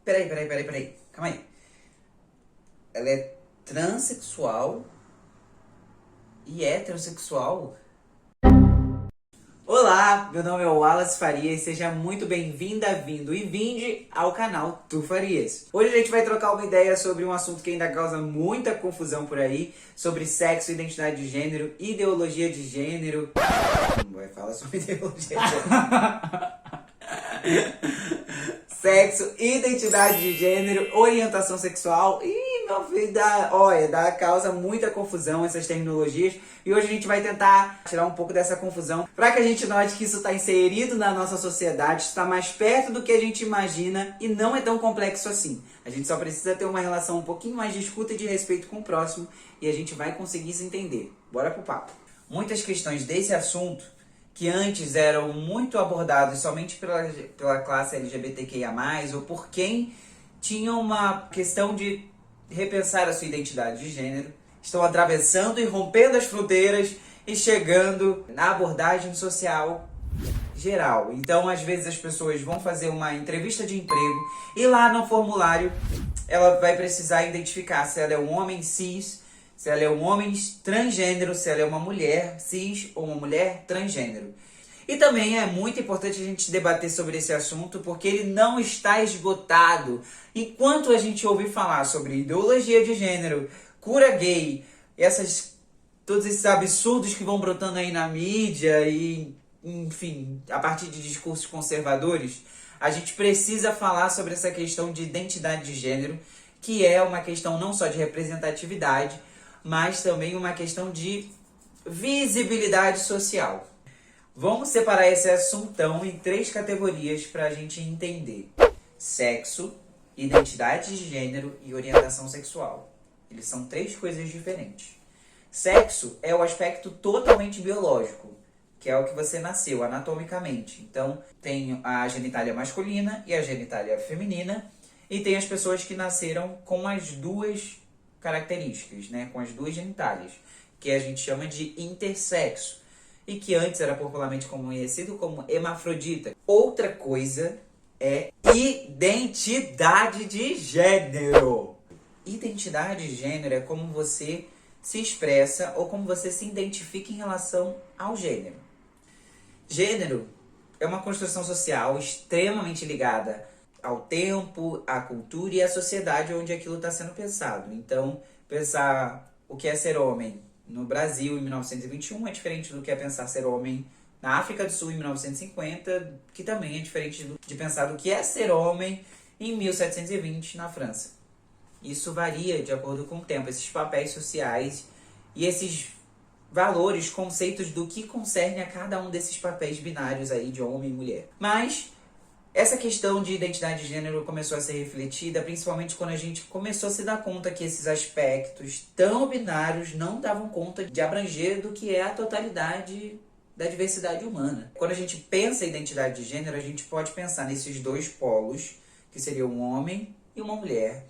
Peraí. Calma aí. Ela é transexual e heterossexual? Olá, meu nome é Wallace Farias, seja muito bem-vinda, vindo e vinde ao canal Tu Farias. Hoje a gente vai trocar uma ideia sobre um assunto que ainda causa muita confusão por aí, sobre sexo, identidade de gênero, ideologia de gênero. Não vai falar sobre ideologia de gênero. Sexo, identidade de gênero, orientação sexual. Ih, meu filho, dá causa muita confusão essas terminologias. E hoje a gente vai tentar tirar um pouco dessa confusão para que a gente note que isso está inserido na nossa sociedade, está mais perto do que a gente imagina e não é tão complexo assim. A gente só precisa ter uma relação um pouquinho mais de escuta e de respeito com o próximo e a gente vai conseguir se entender. Bora pro papo. Muitas questões desse assunto que antes eram muito abordados somente pela classe LGBTQIA+, ou por quem tinha uma questão de repensar a sua identidade de gênero, estão atravessando e rompendo as fronteiras e chegando na abordagem social geral. Então, às vezes, as pessoas vão fazer uma entrevista de emprego e lá no formulário ela vai precisar identificar se ela é um homem cis, se ela é um homem transgênero, se ela é uma mulher cis ou uma mulher transgênero. E também é muito importante a gente debater sobre esse assunto porque ele não está esgotado. Enquanto a gente ouvir falar sobre ideologia de gênero, cura gay, todos esses absurdos que vão brotando aí na mídia e, enfim, a partir de discursos conservadores, a gente precisa falar sobre essa questão de identidade de gênero, que é uma questão não só de representatividade, mas também uma questão de visibilidade social. Vamos separar esse assuntão em 3 categorias para a gente entender: sexo, identidade de gênero e orientação sexual. Eles são 3 coisas diferentes. Sexo é o aspecto totalmente biológico, que é o que você nasceu anatomicamente. Então, tem a genitália masculina e a genitália feminina, e tem as pessoas que nasceram com as 2 características, né, com as 2 genitálias, que a gente chama de intersexo, e que antes era popularmente conhecido como hermafrodita. Outra coisa é identidade de gênero. Identidade de gênero é como você se expressa ou como você se identifica em relação ao gênero. Gênero é uma construção social extremamente ligada ao tempo, à cultura e à sociedade onde aquilo está sendo pensado. Então, pensar o que é ser homem no Brasil em 1921 é diferente do que é pensar ser homem na África do Sul em 1950, que também é diferente de pensar do que é ser homem em 1720 na França. Isso varia de acordo com o tempo, esses papéis sociais e esses valores, conceitos do que concerne a cada um desses papéis binários aí de homem e mulher. Mas essa questão de identidade de gênero começou a ser refletida principalmente quando a gente começou a se dar conta que esses aspectos tão binários não davam conta de abranger do que é a totalidade da diversidade humana. Quando a gente pensa em identidade de gênero, a gente pode pensar nesses 2 polos, que seriam um homem e uma mulher.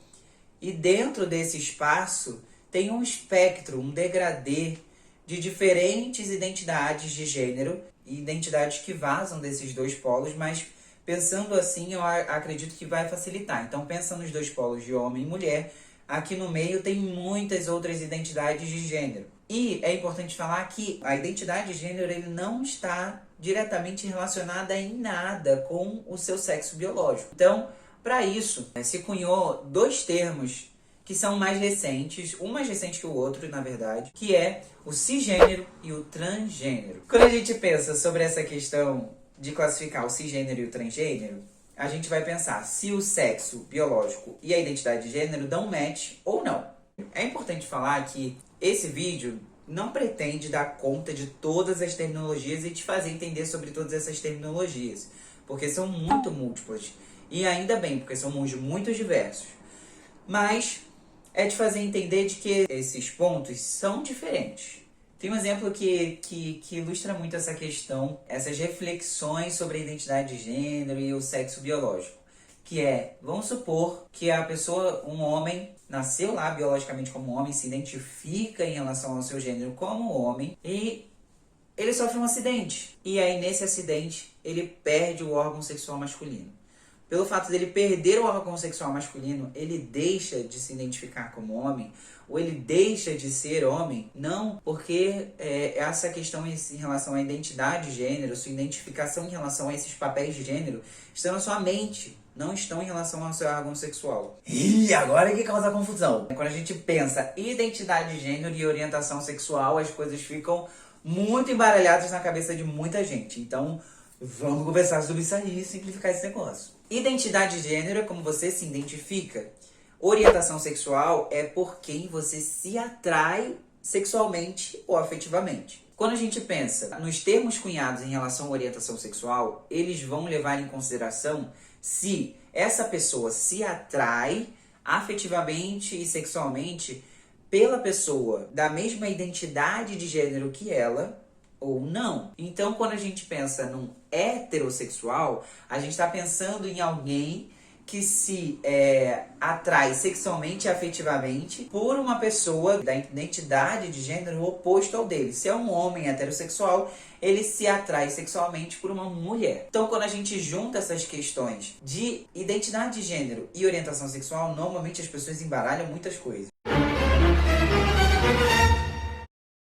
E dentro desse espaço tem um espectro, um degradê de diferentes identidades de gênero e identidades que vazam desses 2 polos, mas pensando assim, eu acredito que vai facilitar. Então, pensa nos 2 polos de homem e mulher. Aqui no meio tem muitas outras identidades de gênero. E é importante falar que a identidade de gênero ele não está diretamente relacionada em nada com o seu sexo biológico. Então, para isso, se cunhou 2 termos que são mais recentes, um mais recente que o outro, na verdade, que é o cisgênero e o transgênero. Quando a gente pensa sobre essa questão de classificar o cisgênero e o transgênero, a gente vai pensar se o sexo biológico e a identidade de gênero dão match ou não. É importante falar que esse vídeo não pretende dar conta de todas as terminologias e te fazer entender sobre todas essas terminologias, porque são muito múltiplas. E ainda bem, porque são mundos muito diversos. Mas é de fazer entender de que esses pontos são diferentes. Tem um exemplo que ilustra muito essa questão, essas reflexões sobre a identidade de gênero e o sexo biológico. Que é, vamos supor que a pessoa, um homem, nasceu lá biologicamente como homem, se identifica em relação ao seu gênero como homem e ele sofre um acidente. E aí, nesse acidente, ele perde o órgão sexual masculino. pelo fato dele perder o órgão sexual masculino, ele deixa de se identificar como homem, ou ele deixa de ser homem? Não, porque essa questão em relação à identidade de gênero, sua identificação em relação a esses papéis de gênero, estão na sua mente, não estão em relação ao seu órgão sexual. E agora que causa confusão. Quando a gente pensa identidade de gênero e orientação sexual, as coisas ficam muito embaralhadas na cabeça de muita gente. Então, vamos conversar sobre isso aí e simplificar esse negócio. Identidade de gênero é como você se identifica. Orientação sexual é por quem você se atrai sexualmente ou afetivamente. Quando a gente pensa nos termos cunhados em relação à orientação sexual, eles vão levar em consideração se essa pessoa se atrai afetivamente e sexualmente pela pessoa da mesma identidade de gênero que ela ou não. Então, quando a gente pensa num heterossexual, a gente está pensando em alguém que se atrai sexualmente e afetivamente por uma pessoa da identidade de gênero oposto ao dele. Se é um homem heterossexual, ele se atrai sexualmente por uma mulher. Então, quando a gente junta essas questões de identidade de gênero e orientação sexual, normalmente as pessoas embaralham muitas coisas.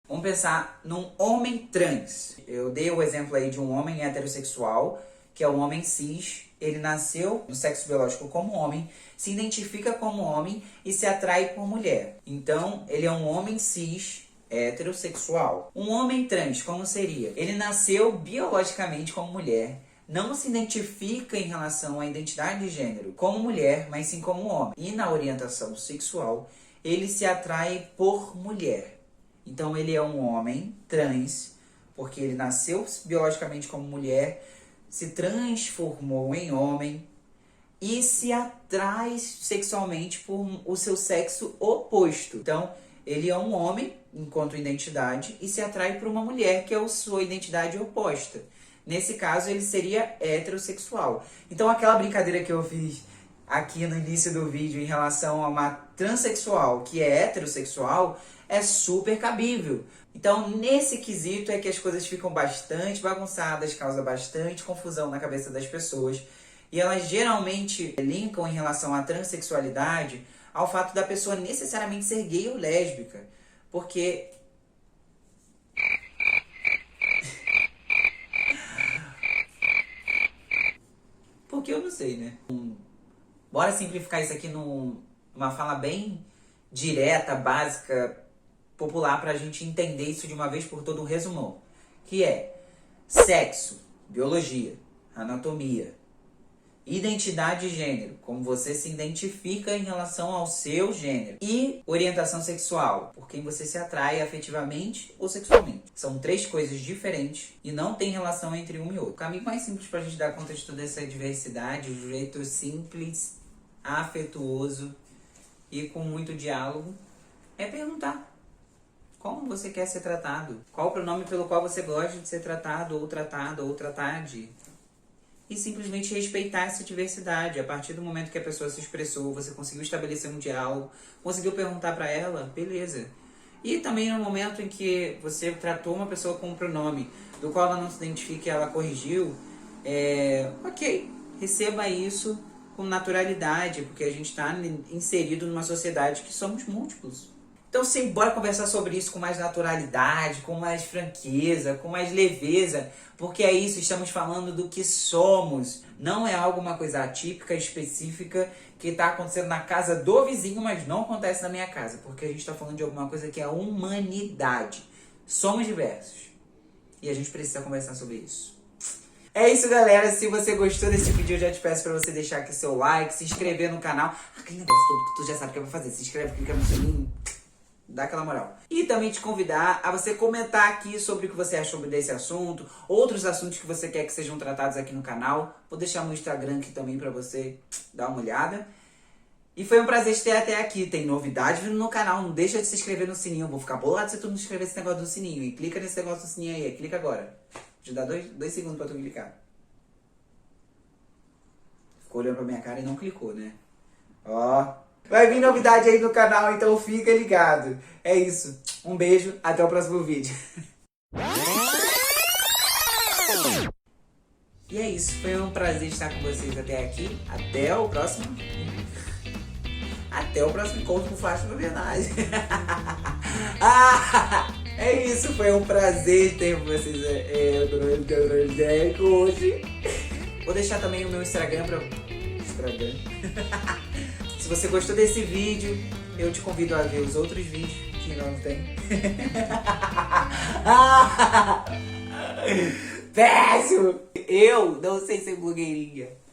Vamos pensar num homem trans. Eu dei o exemplo aí de um homem heterossexual, que é um homem cis. Ele nasceu no sexo biológico como homem, se identifica como homem e se atrai por mulher. Então, ele é um homem cis heterossexual. Um homem trans, como seria? Ele nasceu biologicamente como mulher, não se identifica em relação à identidade de gênero como mulher, mas sim como homem. E na orientação sexual, ele se atrai por mulher. Então, ele é um homem trans, porque ele nasceu biologicamente como mulher, se transformou em homem e se atrai sexualmente por o seu sexo oposto. Então, ele é um homem enquanto identidade e se atrai por uma mulher, que é a sua identidade oposta. Nesse caso, ele seria heterossexual. Então, aquela brincadeira que eu fiz aqui no início do vídeo em relação a uma transexual que é heterossexual é super cabível. Então, nesse quesito é que as coisas ficam bastante bagunçadas, causa bastante confusão na cabeça das pessoas. E elas geralmente linkam em relação à transexualidade ao fato da pessoa necessariamente ser gay ou lésbica. Porque eu não sei, né? Bora simplificar isso aqui numa fala bem direta, básica, popular, pra gente entender isso de uma vez por todas, um resumão. Que é sexo, biologia, anatomia, identidade de gênero, como você se identifica em relação ao seu gênero, e orientação sexual, por quem você se atrai afetivamente ou sexualmente. São três coisas diferentes e não tem relação entre um e outro. O caminho mais simples pra gente dar conta de toda essa diversidade, de um jeito simples, afetuoso e com muito diálogo, é perguntar como você quer ser tratado, qual o pronome pelo qual você gosta de ser tratado ou tratade. E simplesmente respeitar essa diversidade. A partir do momento que a pessoa se expressou, você conseguiu estabelecer um diálogo, conseguiu perguntar para ela, beleza. E também no momento em que você tratou uma pessoa com um pronome do qual ela não se identifica e ela corrigiu, ok, receba isso com naturalidade, porque a gente está inserido numa sociedade que somos múltiplos. Então sim, bora conversar sobre isso com mais naturalidade, com mais franqueza, com mais leveza, porque é isso, estamos falando do que somos. Não é alguma coisa atípica, específica, que está acontecendo na casa do vizinho, mas não acontece na minha casa, porque a gente está falando de alguma coisa que é a humanidade. Somos diversos. E a gente precisa conversar sobre isso. É isso, galera. Se você gostou desse vídeo, eu já te peço pra você deixar aqui seu like, se inscrever no canal. Aquele negócio todo que tu já sabe o que vai fazer. Se inscreve, clica no sininho. Dá aquela moral. E também te convidar a você comentar aqui sobre o que você achou desse assunto, outros assuntos que você quer que sejam tratados aqui no canal. Vou deixar meu Instagram aqui também pra você dar uma olhada. E foi um prazer te ter até aqui. Tem novidade vindo no canal. Não deixa de se inscrever no sininho. Eu vou ficar bolado se tu não inscrever esse negócio do sininho. E clica nesse negócio do sininho aí. Clica agora. Te dá dois segundos pra tu clicar. Ficou olhando pra minha cara e não clicou, né? Ó. Vai vir novidade aí no canal, então fica ligado. É isso. Um beijo, até o próximo vídeo. E é isso, foi um prazer estar com vocês até aqui. Até o próximo. Até o próximo encontro com Fátima Bernardes. É isso, foi um prazer ter vocês hoje. Vou deixar também o meu Instagram pra... Se você gostou desse vídeo, eu te convido a ver os outros vídeos que não tem. Péssimo! Eu não sei ser blogueirinha.